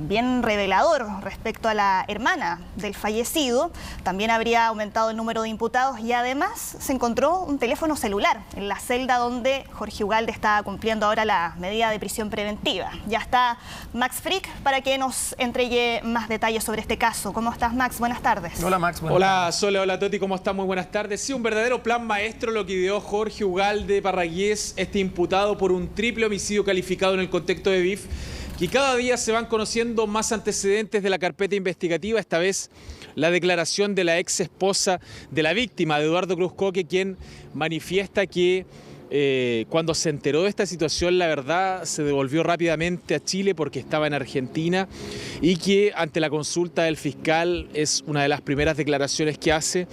bien revelador respecto a la hermana del fallecido. También habría aumentado el número de imputados y además se encontró un teléfono celular en la celda donde Jorge Ugalde está cumpliendo ahora la medida de prisión preventiva. Ya está Max Frick para que nos entregue más detalles sobre este caso. ¿Cómo estás, Max? Buenas tardes. Hola, Max. Hola, Sole. Hola, Toti. ¿Cómo estás? Muy buenas tardes. Sí, un verdadero plan maestro lo que ideó Jorge Ugalde Parragués, este imputado por un triple homicidio calificado en el contexto de BIF, que cada día se van conociendo más antecedentes de la carpeta investigativa, esta vez la declaración de la ex esposa de la víctima, de Eduardo Cruz Coque, quien manifiesta que cuando se enteró de esta situación, la verdad, se devolvió rápidamente a Chile porque estaba en Argentina y que ante la consulta del fiscal es una de las primeras declaraciones que hace.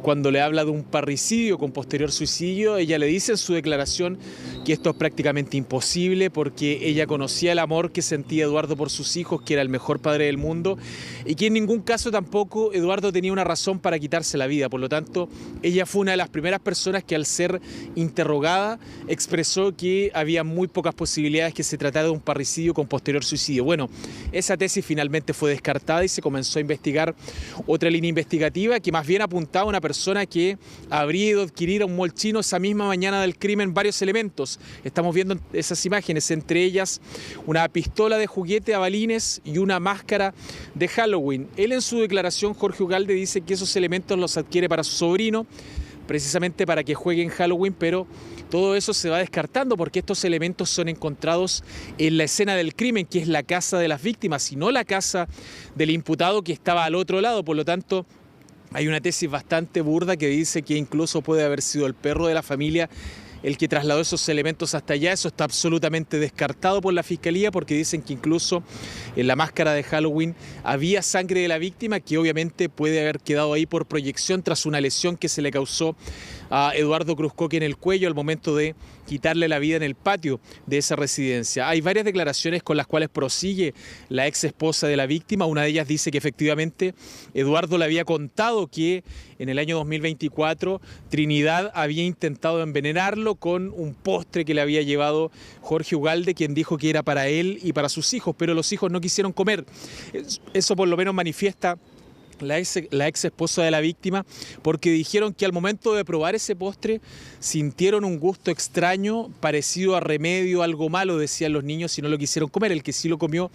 Cuando le habla de un parricidio con posterior suicidio, ella le dice en su declaración que esto es prácticamente imposible porque ella conocía el amor que sentía Eduardo por sus hijos, que era el mejor padre del mundo, y que en ningún caso tampoco Eduardo tenía una razón para quitarse la vida. Por lo tanto, ella fue una de las primeras personas que al ser interrogada expresó que había muy pocas posibilidades que se tratara de un parricidio con posterior suicidio. Bueno, esa tesis finalmente fue descartada y se comenzó a investigar otra línea investigativa que más bien apuntaba a una persona que habría ido a adquirir a un mall chino esa misma mañana del crimen varios elementos. Estamos viendo esas imágenes, entre ellas una pistola de juguete a balines y una máscara de Halloween. Él en su declaración, Jorge Ugalde, dice que esos elementos los adquiere para su sobrino, precisamente para que juegue en Halloween, pero todo eso se va descartando porque estos elementos son encontrados en la escena del crimen, que es la casa de las víctimas, y no la casa del imputado que estaba al otro lado. Por lo tanto, hay una tesis bastante burda que dice que incluso puede haber sido el perro de la familia el que trasladó esos elementos hasta allá. Eso está absolutamente descartado por la Fiscalía porque dicen que incluso en la máscara de Halloween había sangre de la víctima que obviamente puede haber quedado ahí por proyección tras una lesión que se le causó a Eduardo Cruz Coque en el cuello al momento de quitarle la vida en el patio de esa residencia. Hay varias declaraciones con las cuales prosigue la ex esposa de la víctima. Una de ellas dice que efectivamente Eduardo le había contado que en el año 2024 Trinidad había intentado envenenarlo con un postre que le había llevado Jorge Ugalde, quien dijo que era para él y para sus hijos, pero los hijos no quisieron comer. Eso por lo menos manifiesta la ex esposa de la víctima, porque dijeron que al momento de probar ese postre sintieron un gusto extraño, parecido a remedio, algo malo, decían los niños, y no lo quisieron comer. El que sí lo comió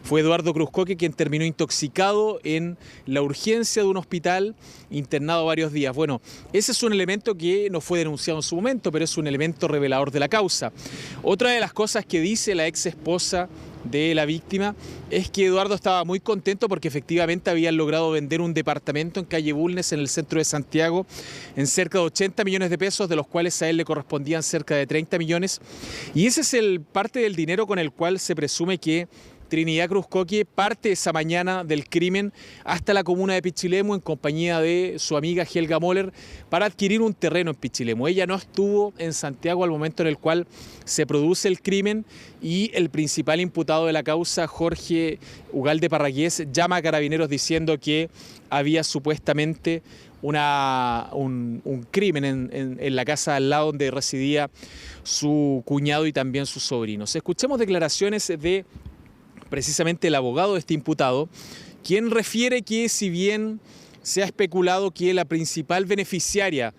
fue Eduardo Cruz Coque, quien terminó intoxicado en la urgencia de un hospital, internado varios días. Bueno, ese es un elemento que no fue denunciado en su momento, pero es un elemento revelador de la causa. Otra de las cosas que dice la ex esposa de la víctima es que Eduardo estaba muy contento porque efectivamente habían logrado vender un departamento en calle Bulnes, en el centro de Santiago, en cerca de 80 millones de pesos, de los cuales a él le correspondían cerca de 30 millones. Y ese es parte del dinero con el cual se presume que Trinidad Cruz Coque parte esa mañana del crimen hasta la comuna de Pichilemu en compañía de su amiga Helga Moller para adquirir un terreno en Pichilemu. Ella no estuvo en Santiago al momento en el cual se produce el crimen y el principal imputado de la causa, Jorge Ugalde Parragués, llama a Carabineros diciendo que había supuestamente un crimen en la casa al lado donde residía su cuñado y también sus sobrinos. Escuchemos declaraciones de precisamente el abogado de este imputado, quien refiere que si bien se ha especulado que la principal beneficiaria,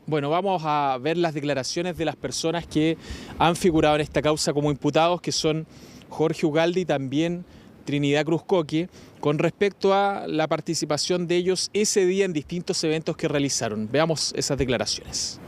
bueno, vamos a ver las declaraciones de las personas que han figurado en esta causa como imputados, que son Jorge Ugalde y también Trinidad Cruz Coque, con respecto a la participación de ellos ese día en distintos eventos que realizaron. Veamos esas declaraciones.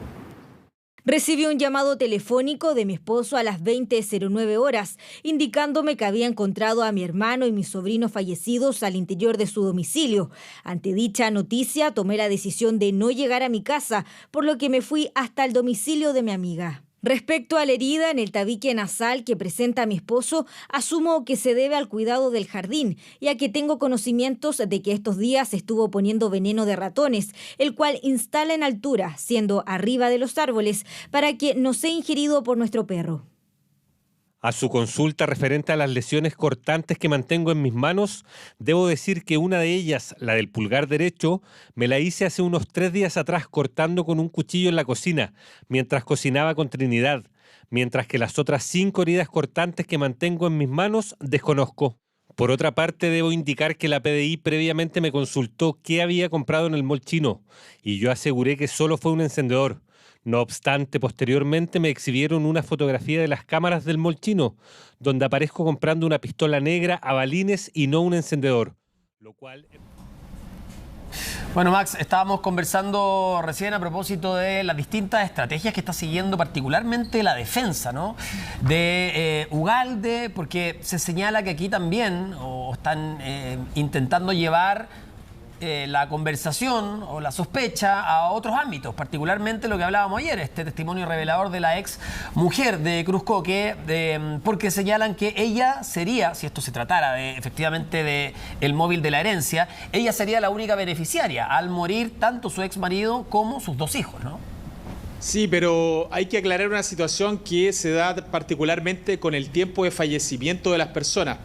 Recibí un llamado telefónico de mi esposo a las 20:09 horas, indicándome que había encontrado a mi hermano y mis sobrinos fallecidos al interior de su domicilio. Ante dicha noticia, tomé la decisión de no llegar a mi casa, por lo que me fui hasta el domicilio de mi amiga. Respecto a la herida en el tabique nasal que presenta mi esposo, asumo que se debe al cuidado del jardín, ya que tengo conocimientos de que estos días estuvo poniendo veneno de ratones, el cual instala en altura, siendo arriba de los árboles, para que no sea ingerido por nuestro perro. A su consulta referente a las lesiones cortantes que mantengo en mis manos, debo decir que una de ellas, la del pulgar derecho, me la hice hace unos 3 días atrás cortando con un cuchillo en la cocina, mientras cocinaba con Trinidad. mientras que las otras 5 heridas cortantes que mantengo en mis manos desconozco. Por otra parte, debo indicar que la PDI previamente me consultó qué había comprado en el mall chino y yo aseguré que solo fue un encendedor. No obstante, posteriormente me exhibieron una fotografía de las cámaras del mall chino, donde aparezco comprando una pistola negra a balines y no un encendedor, lo cual... Bueno, Max, estábamos conversando recién a propósito de las distintas estrategias que está siguiendo particularmente la defensa, ¿no?, de Ugalde, porque se señala que aquí también están intentando llevar la conversación o la sospecha a otros ámbitos, particularmente lo que hablábamos ayer, este testimonio revelador de la ex mujer de Cruz Coque, porque señalan que ella sería, si esto se tratara efectivamente de el móvil de la herencia, ella sería la única beneficiaria al morir tanto su ex marido como sus 2 hijos, ¿no? Sí, pero hay que aclarar una situación que se da particularmente con el tiempo de fallecimiento de las personas.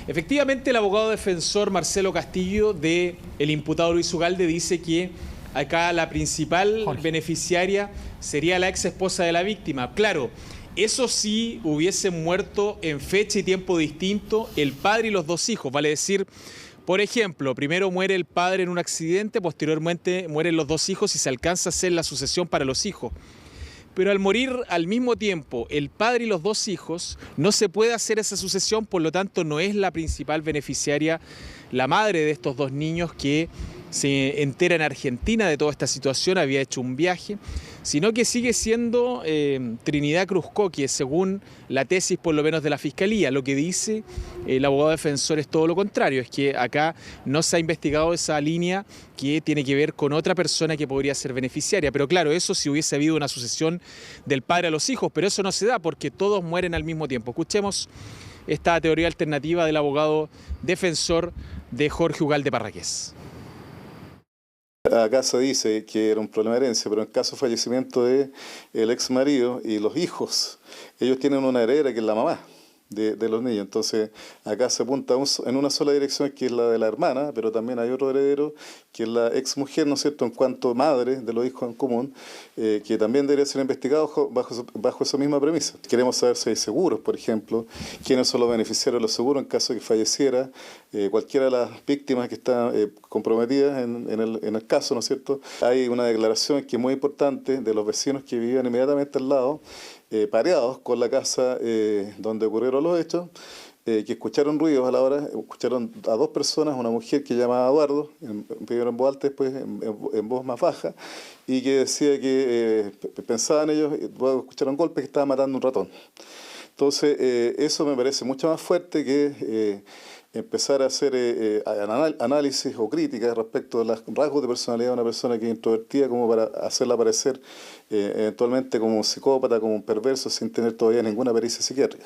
Efectivamente, el abogado defensor Marcelo Castillo del imputado Luis Ugalde dice que acá la principal beneficiaria sería la ex esposa de la víctima. Claro, eso sí hubiesen muerto en fecha y tiempo distinto el padre y los 2 hijos. Vale decir, por ejemplo, primero muere el padre en un accidente, posteriormente mueren los 2 hijos y se alcanza a hacer la sucesión para los hijos. Pero al morir al mismo tiempo el padre y los 2 hijos, no se puede hacer esa sucesión, por lo tanto no es la principal beneficiaria la madre de estos 2 niños que se entera en Argentina de toda esta situación, había hecho un viaje, sino que sigue siendo Trinidad Cruz Coque, según la tesis por lo menos de la Fiscalía. Lo que dice el abogado defensor es todo lo contrario, es que acá no se ha investigado esa línea que tiene que ver con otra persona que podría ser beneficiaria. Pero claro, eso si hubiese habido una sucesión del padre a los hijos, pero eso no se da porque todos mueren al mismo tiempo. Escuchemos esta teoría alternativa del abogado defensor de Jorge Ugalde Parragués. Acá se dice que era un problema de herencia, pero en caso de fallecimiento del ex marido y los hijos, ellos tienen una heredera que es la mamá de los niños. Entonces acá se apunta en una sola dirección, que es la de la hermana, pero también hay otro heredero que es la ex mujer, ¿no es cierto?, en cuanto madre de los hijos en común, que también debería ser investigado bajo esa misma premisa. Queremos saber si hay seguros, por ejemplo, quiénes son los beneficiarios de los seguros en caso de que falleciera cualquiera de las víctimas que están comprometidas en el caso, ¿no es cierto? Hay una declaración que es muy importante de los vecinos que vivían inmediatamente al lado, pareados con la casa donde ocurrieron los hechos, que escucharon ruidos a la hora, escucharon a 2 personas, una mujer que llamaba Eduardo, primero en voz alta, después en voz más baja, y que decía que pensaban ellos, luego escucharon golpes, que estaba matando un ratón. Entonces, eso me parece mucho más fuerte que empezar a hacer análisis o críticas respecto a los rasgos de personalidad de una persona que es introvertida, como para hacerla aparecer eventualmente como un psicópata, como un perverso, sin tener todavía ninguna pericia psiquiátrica.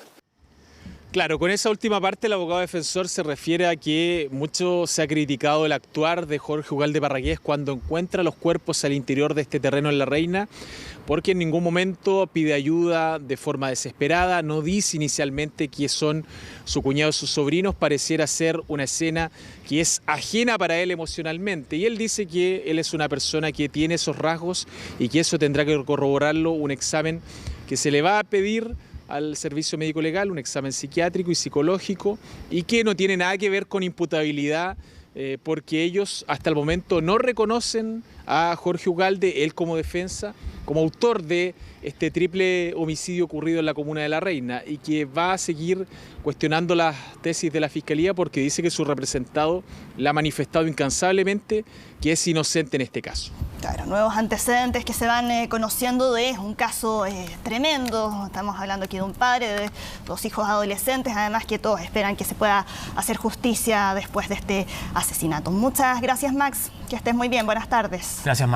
Claro, con esa última parte el abogado defensor se refiere a que mucho se ha criticado el actuar de Jorge Ugalde Parragués cuando encuentra los cuerpos al interior de este terreno en La Reina, porque en ningún momento pide ayuda de forma desesperada, no dice inicialmente que son su cuñado y sus sobrinos, pareciera ser una escena que es ajena para él emocionalmente, y él dice que él es una persona que tiene esos rasgos y que eso tendrá que corroborarlo un examen que se le va a pedir al servicio médico legal, un examen psiquiátrico y psicológico, y que no tiene nada que ver con imputabilidad, porque ellos hasta el momento no reconocen a Jorge Ugalde, él como defensa, como autor de este triple homicidio ocurrido en la comuna de La Reina, y que va a seguir cuestionando las tesis de la Fiscalía porque dice que su representado le ha manifestado incansablemente que es inocente en este caso. Claro, nuevos antecedentes que se van conociendo de un caso tremendo. Estamos hablando aquí de un padre, de 2 hijos adolescentes, además que todos esperan que se pueda hacer justicia después de este asesinato. Muchas gracias, Max. Que estés muy bien. Buenas tardes. Gracias, Max.